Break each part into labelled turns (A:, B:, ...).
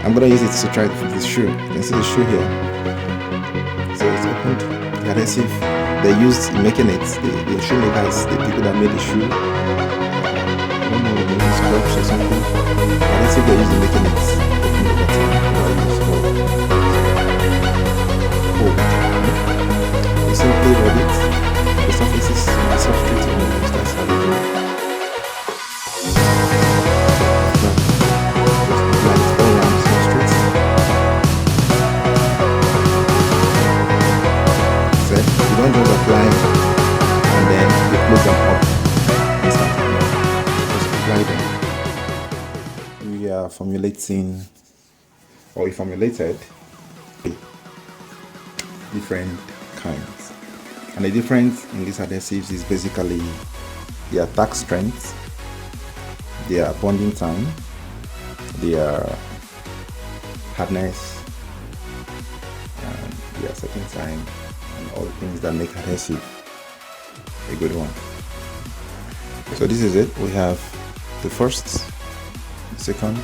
A: I'm gonna use it to try to fix this shoe. You can see the shoe here. So it's opened. The adhesive they used in making it, the shoemakers, the people that made the shoe, I don't know, maybe it's corks or something. The adhesive they used in making it opened over time. You simply rub it. The surfaces, the substrate, and that's how you do it. You don't just apply and then you close them up instantly. Just apply them. We are formulating, or we formulated different kinds. And the difference in these adhesives is basically their attack strength, their bonding time, their hardness, and their setting time, and all the things that make adhesive a good one. So this is it. We have the first, the second,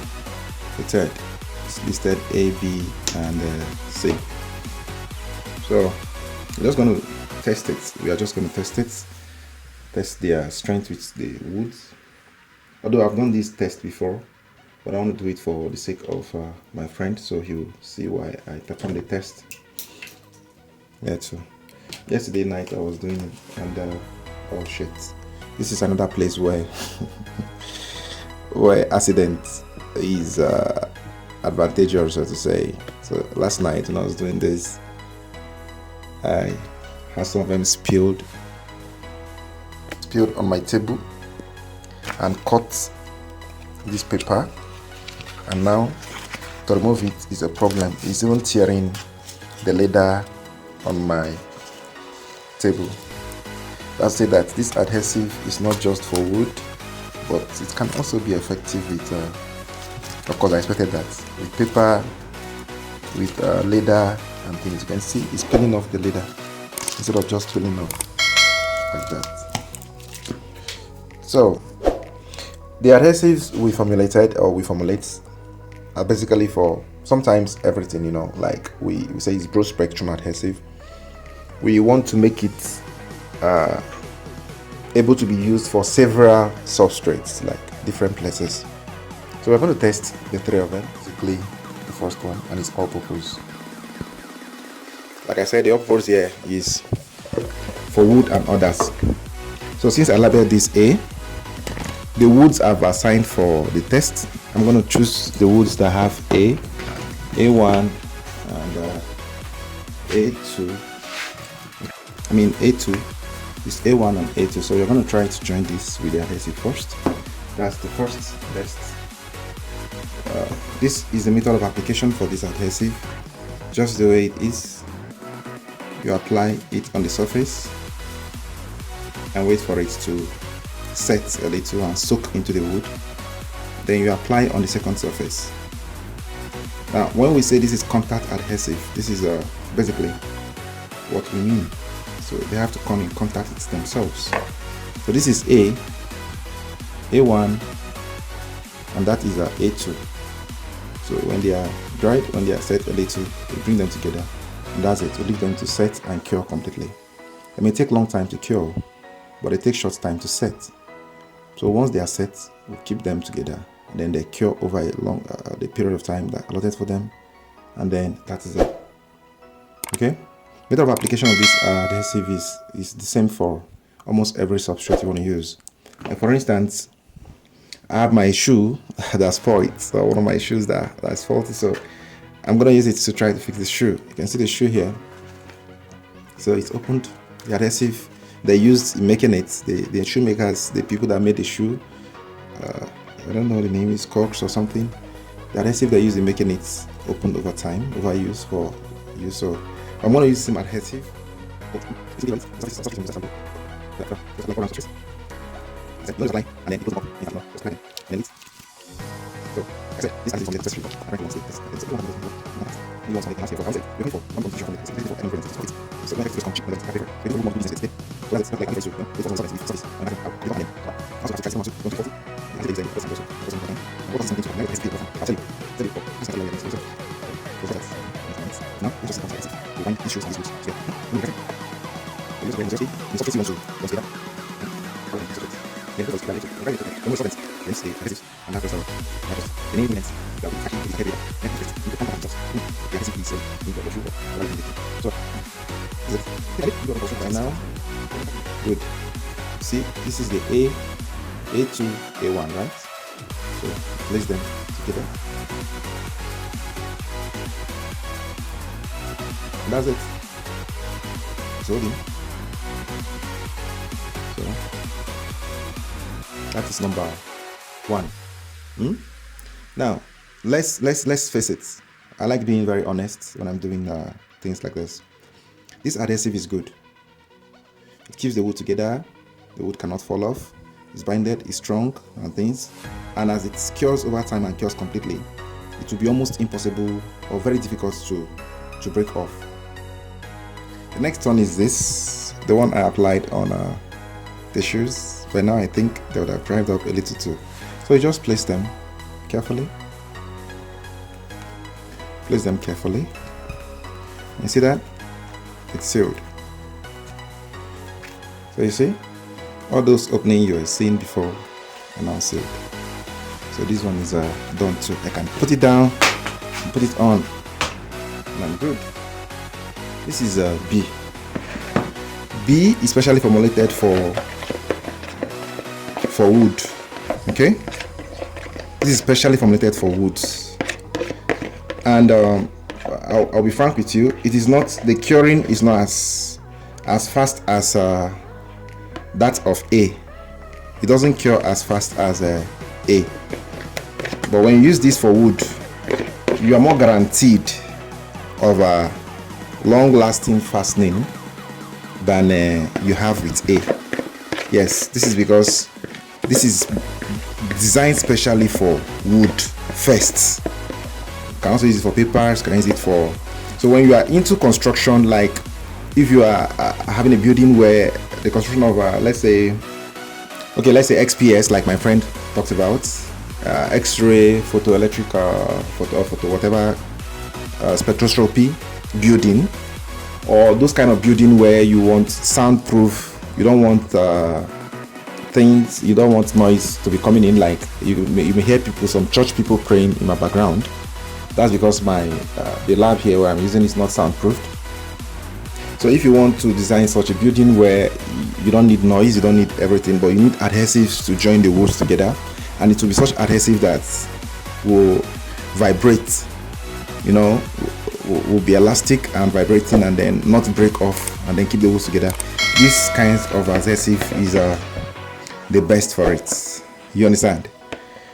A: the third. It's listed A, B, and C. So we're just going to test it. We are just going to test their strength with the woods. Although I've done this test before, but I want to do it for the sake of my friend, so he'll see why I performed the test. Yeah, so yesterday night I was doing it, and oh shit, this is another place where where accident is advantageous, so to say. So last night when I was doing this, I had some of them spilled on my table and cut this paper, and now to remove it is a problem. It's even tearing the leather on my table. That's it, that this adhesive is not just for wood, but it can also be effective with of course I expected that, with paper, with leather and things. You can see it's peeling off the leather instead of just peeling off like that. So the adhesives we formulated, or we formulate, are basically for sometimes everything, you know, like we say it's broad spectrum adhesive. We want to make it able to be used for several substrates, like different places. So we're going to test the three of them. Basically the first one, and it's all purpose. Like I said, the up-purpose here is for wood and others. So since I labeled this A, the woods I've assigned for the test, I'm going to choose the woods that have A, A1, and A2. I mean A2 is A1 and A2. So you're going to try to join this with the adhesive first. That's the first test. This is the method of application for this adhesive. Just the way it is. You apply it on the surface and wait for it to set a little and soak into the wood. Then you apply on the second surface. Now when we say this is contact adhesive, this is basically what we mean. So they have to come in contact with themselves. So this is A, A1, and that is A2. So when they are dried, when they are set a little, we bring them together, and that's it. We leave them to set and cure completely. It may take long time to cure, but it takes short time to set. So once they are set, we keep them together, and then they cure over a long the period of time that allotted for them, and then that is it. Okay. Method of application of this adhesive is the same for almost every substrate you want to use. Like for instance, I have my shoe that's spoiled, so one of my shoes that's faulty, so I'm gonna use it to try to fix the shoe. You can see the shoe here. So it's opened. The adhesive they used in making it, the shoemakers, the people that made the shoe, I don't know the name, is corks or something. The adhesive they used in making it opened over time, over use for use. So I'm gonna use some adhesive. because of the elements that will actually be heavier and you can just the adhesive is in the shoe so is it right now? Good. See, this is the A2, A1, right? So place them together. And that's it. It's holding. So that is number 1. Now let's face it. I like being very honest when I'm doing things like this. This adhesive is good. It keeps the wood together. The wood cannot fall off. It's binded, it's strong and things. And as it cures over time and cures completely, it will be almost impossible or very difficult to break off. The next one is this, the one I applied on the shoes. But now I think they would have dried up a little too. So you just place them carefully. Place them carefully. You see that? It's sealed. So you see? All those openings you were seeing before are now sealed. So this one is done too. I can put it down and put it on. And I'm good. This is B. B is specially formulated for wood. Okay? This is specially formulated for woods. And I'll be frank with you, it is not, the curing is not as fast as that of A. It doesn't cure as fast as A. But when you use this for wood, you are more guaranteed of a long-lasting fastening than you have with A. Yes, this is because this is designed specially for wood first. You can also use it for papers, you can use it for... So when you are into construction, like if you are having a building where the construction of let's say XPS, like my friend talked about, Xray, photoelectric, photo whatever, spectroscopy building, or those kind of building where you want soundproof, you don't want things, you don't want noise to be coming in, like you may hear people, some church people praying in my background. That's because the lab here where I'm using is not soundproofed. So if you want to design such a building where you don't need noise, you don't need everything, but you need adhesives to join the woods together, and it will be such adhesive that will vibrate, you know, will be elastic and vibrating and then not break off and then keep the woods together. This kind of adhesive is the best for it. You understand?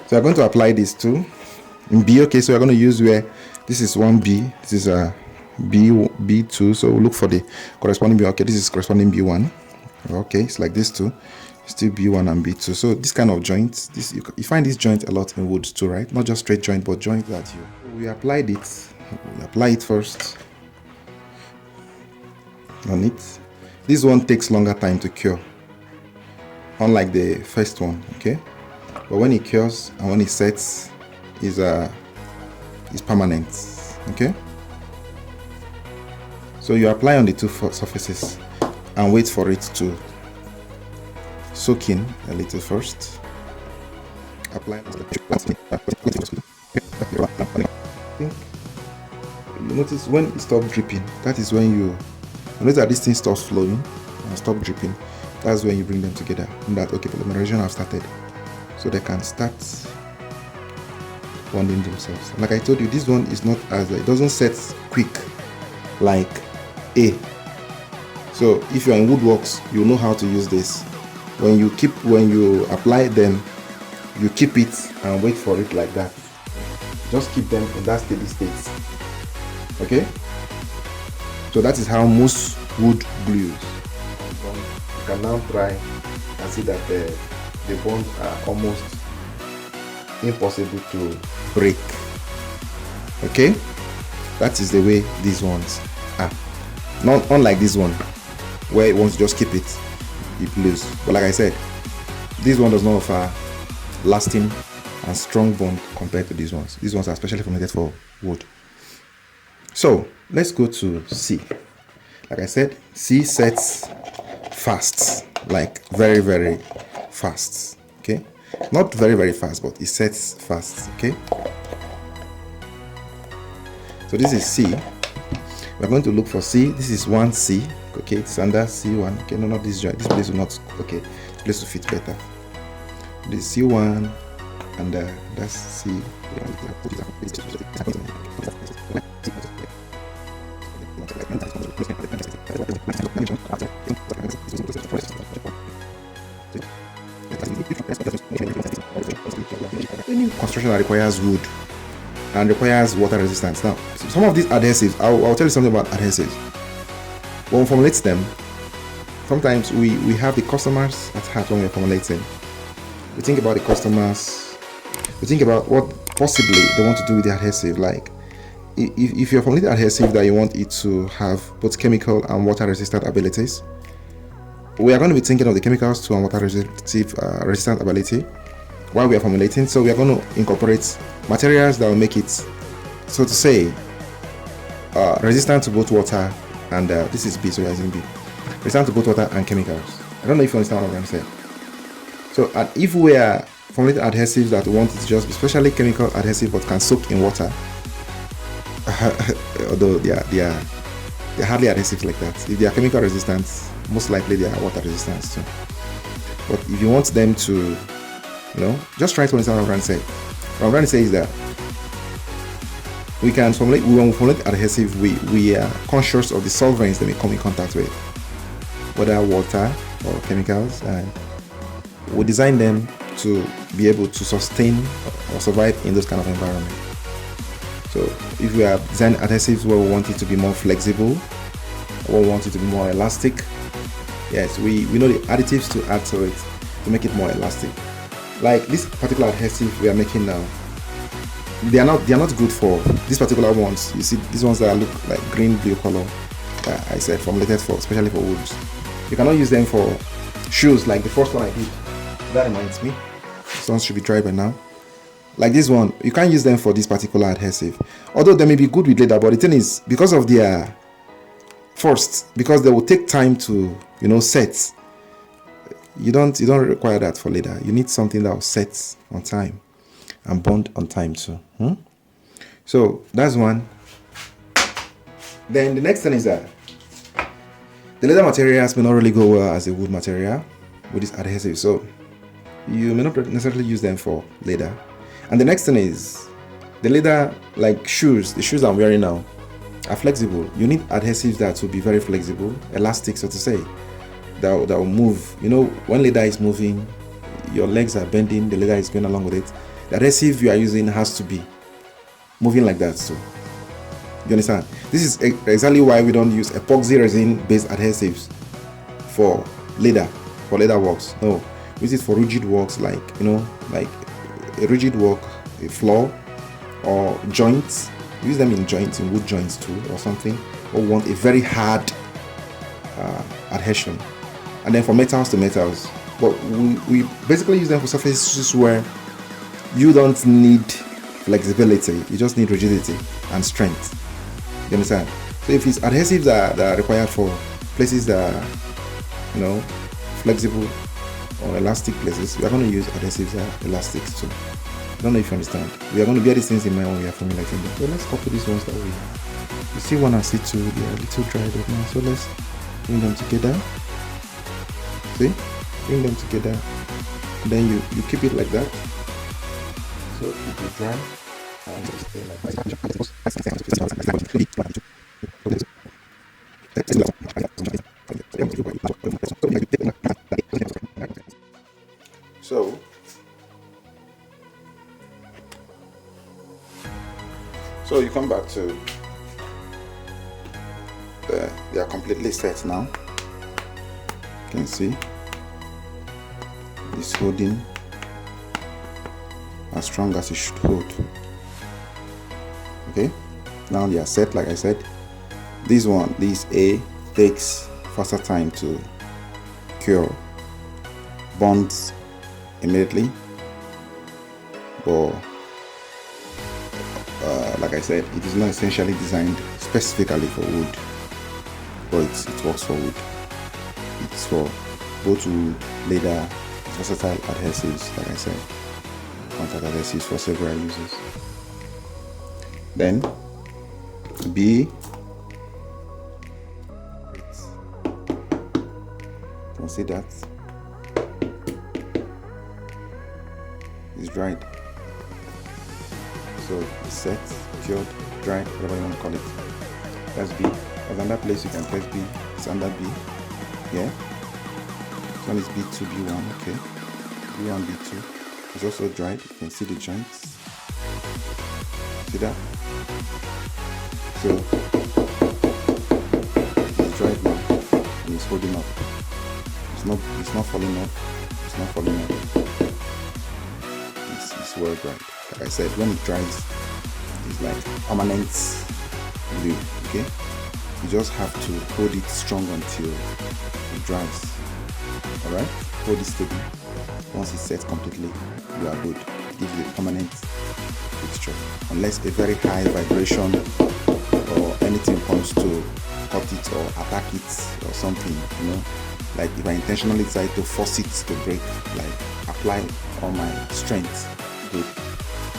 A: So I'm going to apply this too in B. Okay, so we're going to use where this is 1B, this is a B2, so we'll look for the corresponding B. Okay, this is corresponding B1. Okay, it's like this too, still B1 and B2. So this kind of joint, this you find this joint a lot in woods too, right? Not just straight joint, but joint that we applied it. We apply it first on it. This one takes longer time to cure, unlike the first one. Okay, but when it cures and when it sets, is permanent. Okay. So you apply on the two surfaces and wait for it to soak in a little first. Apply. You notice when it stops dripping, that is when you notice that this thing stops flowing and stop dripping. That's when you bring them together. And that, okay, polymerization have started, so they can start bonding themselves. Like I told you, this one is not as it doesn't set quick like A. So if you are in woodworks, you know how to use this. When you apply them, you keep it and wait for it like that. Just keep them in that steady state. Okay? So that is how most wood glues. You can now try and see that the bonds are almost impossible to break. Okay? That is the way these ones are. Not unlike this one, where once you just keep it, it loose. But like I said, this one does not offer lasting and strong bond compared to these ones. These ones are specially formulated for wood. So let's go to C. Like I said, C sets fast, like very, very fast. Okay, Not very, very fast, but it sets fast. Okay. So this is C. We're going to look for C. This is 1C. Okay, it's under C1. Okay, no, not this joint. This place will not. Okay, this place will fit better. This is C1, and that's C. Any construction that requires wood and requires water resistance. Now, some of these adhesives, I'll tell you something about adhesives. When we formulate them, sometimes we have the customers at heart when we're formulating. We think about the customers, we think about what possibly they want to do with the adhesive. Like, if you're formulating adhesive that you want it to have both chemical and water resistant abilities, we are going to be thinking of the chemicals to and water resistant ability while we are formulating. So we are going to incorporate materials that will make it, so to say, resistant to both water and this is B, so we are using B. Resistant to both water and chemicals. I don't know if you understand what I'm saying. So if we are formulating adhesives that we want it to just be especially chemical adhesive but can soak in water, although they are hardly adhesive like that. If they are chemical resistant, most likely they are water resistant too. But if you want them to, just try to understand what I'm trying to say. What I'm trying to say is that we can formulate, when we formulate adhesive, we are conscious of the solvents that we come in contact with, whether water or chemicals, and we design them to be able to sustain or survive in those kind of environment. So if we are designing adhesives where we want it to be more flexible, or we want it to be more elastic, yes, we know the additives to add to it to make it more elastic. Like this particular adhesive we are making now, they are not good for these particular ones. You see these ones that look like green blue color, I said formulated for especially for woods. You cannot use them for shoes like the first one I did. That reminds me, this one should be dry by now. Like this one, you can't use them for this particular adhesive, although they may be good with leather. But the thing is, because of their because they will take time to set. You don't require that for leather. You need something that will set on time and bond on time too. So that's one. Then the next thing is that the leather materials may not really go well as a wood material with this adhesive, so you may not necessarily use them for leather. And the next thing is the leather, like shoes, the shoes I'm wearing now are flexible. You need adhesives that will be very flexible, elastic, so to say, that will move. When leather is moving, your legs are bending, the leather is going along with it. The adhesive you are using has to be moving like that too. You understand? This is exactly why we don't use epoxy resin based adhesives for leather works. No, we use it for rigid works, like like a rigid work, a floor or joints. We use them in joints, in wood joints too, or something. Or want a very hard adhesion. And then for metals to metals, but we basically use them for surfaces where you don't need flexibility, you just need rigidity and strength. You understand? So if it's adhesives that are required for places that are flexible or elastic places, we are going to use adhesives that are elastic too. I don't know if you understand. We are going to bear these things in mind when we are formulating them. So let's copy these ones that we have. You see one and C2, they are a little dried up now. So let's bring them together. See? Bring them together. And then you keep it like that. So it will dry and stay like that. So you come back to they are completely set now. You can see it's holding as strong as it should hold. Okay, now they are set. Like I said, this A takes faster time to cure, bonds immediately, but like I said, it is not essentially designed specifically for wood, but it works for wood. It's for both wood, leather, versatile adhesives, like I said, contact adhesives for several uses. Then B, you can see that it's dried. So it's set, cured, dried, whatever you want to call it. That's B. There's another place you can press B. It's under B. Yeah. This one is B2, B1. Okay. B1, B2. It's also dried. You can see the joints. See that? So it's dried now, and it's holding up. It's not falling off. It's not falling off. It's well dried. Like I said, when it dries, it's like permanent glue. Okay, you just have to hold it strong until it dries. All right, hold it steady. Once it's set completely, you are good. It gives you a permanent fixture, unless a very high vibration or anything comes to cut it or attack it or something. You know, like if I intentionally try to force it to break, like apply all my strength, good.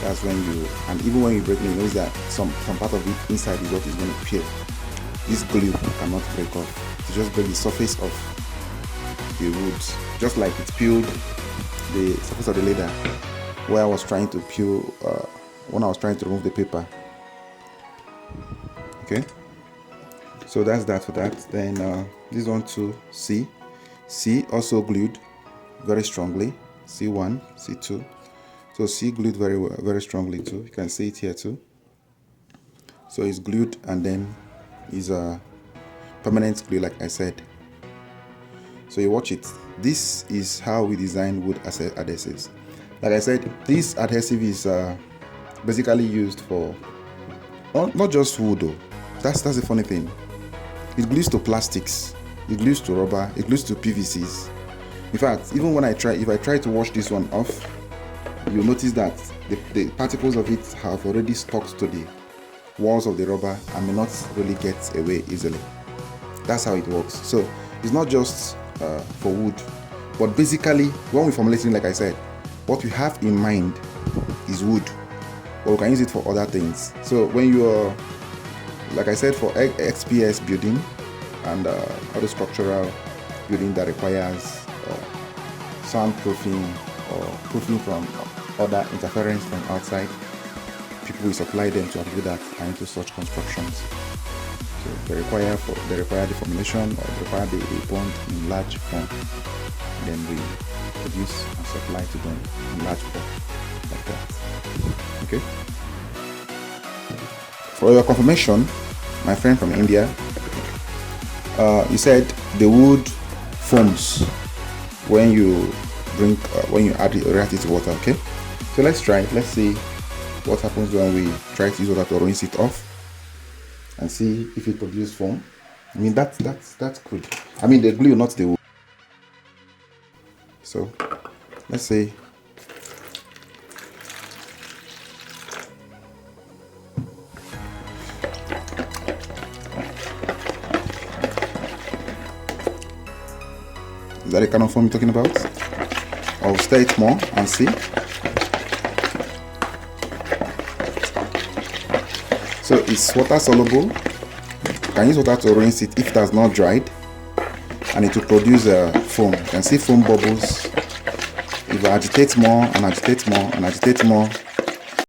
A: That's when you, and even when you break it, you notice that some part of it inside is what is going to peel. This glue cannot break off. To just break the surface of the wood, just like it peeled the surface of the leather where I was trying to peel when I was trying to remove the paper. Okay, so that's that for that. Then this one too, C also glued very strongly. C1, C2. So C glued very strongly too. You can see it here too. So it's glued, and then is a permanent glue, like I said. So you watch it. This is how we design wood adhesives. Like I said, this adhesive is basically used for not just wood though. That's the funny thing. It glues to plastics, it glues to rubber, it glues to PVCs. In fact, even when if I try to wash this one off, you'll notice that the particles of it have already stuck to the walls of the rubber and may not really get away easily. That's how it works. So it's not just for wood, but basically when we formulate it, like I said, what we have in mind is wood, but we can use it for other things. So when you are, like I said, for XPS building and other structural building that requires soundproofing or proofing from other interference from outside, people will supply them to people that are into such constructions. So they require the formulation, or they require the bond in large form. Then we produce and supply to them in large form, like that. Okay. For your confirmation, my friend from India, he said the wood foams when you react it to water. Okay. So let's try it. Let's see what happens when we try to use water to rinse it off and see if it produces foam. I mean, that's good. I mean, the glue, not the wood. So let's see. Is that the kind of foam you're talking about? I'll stir it more and see. So it's water soluble. You can use water to rinse it if it has not dried, and it will produce a foam. You can see foam bubbles. If I agitate more and agitate more and agitate more,